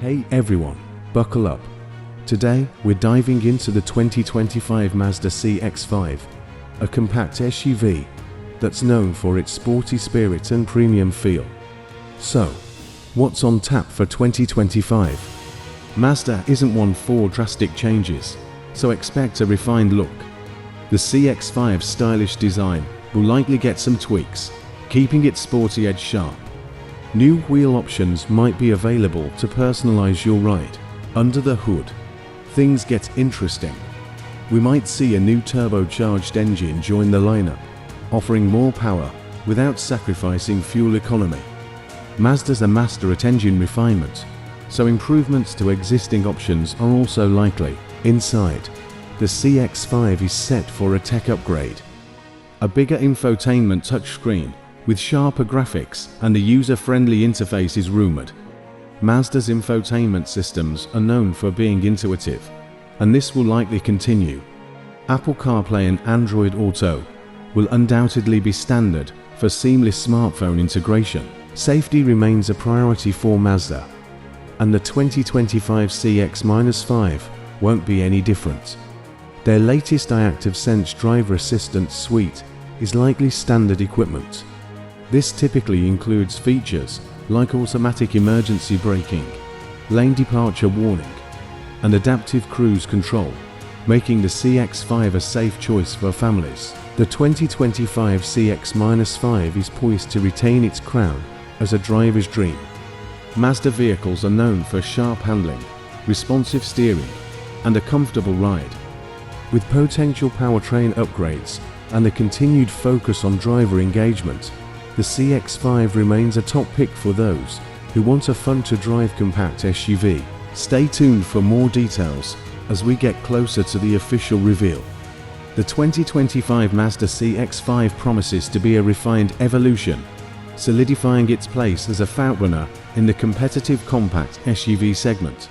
Hey everyone, buckle up. Today, we're diving into the 2025 Mazda CX-5, a compact SUV that's known for its sporty spirit and premium feel. So, what's on tap for 2025? Mazda isn't one for drastic changes, so expect a refined look. The CX-5's stylish design will likely get some tweaks, keeping its sporty edge sharp. New wheel options might be available to personalize your ride. Under the hood, things get interesting. We might see a new turbocharged engine join the lineup, offering more power without sacrificing fuel economy. Mazda's a master at engine refinement, so improvements to existing options are also likely. Inside, the CX-5 is set for a tech upgrade. A bigger infotainment touchscreen with sharper graphics and a user-friendly interface is rumored. Mazda's infotainment systems are known for being intuitive, and this will likely continue. Apple CarPlay and Android Auto will undoubtedly be standard for seamless smartphone integration. Safety remains a priority for Mazda, and the 2025 CX-5 won't be any different. Their latest iActive Sense driver assistance suite is likely standard equipment. This typically includes features like automatic emergency braking, lane departure warning, and adaptive cruise control, making the CX-5 a safe choice for families. The 2025 CX-5 is poised to retain its crown as a driver's dream. Mazda vehicles are known for sharp handling, responsive steering, and a comfortable ride. With potential powertrain upgrades and a continued focus on driver engagement, the CX-5 remains a top pick for those who want a fun-to-drive compact SUV. Stay tuned for more details as we get closer to the official reveal. The 2025 Mazda CX-5 promises to be a refined evolution, solidifying its place as a frontrunner in the competitive compact SUV segment.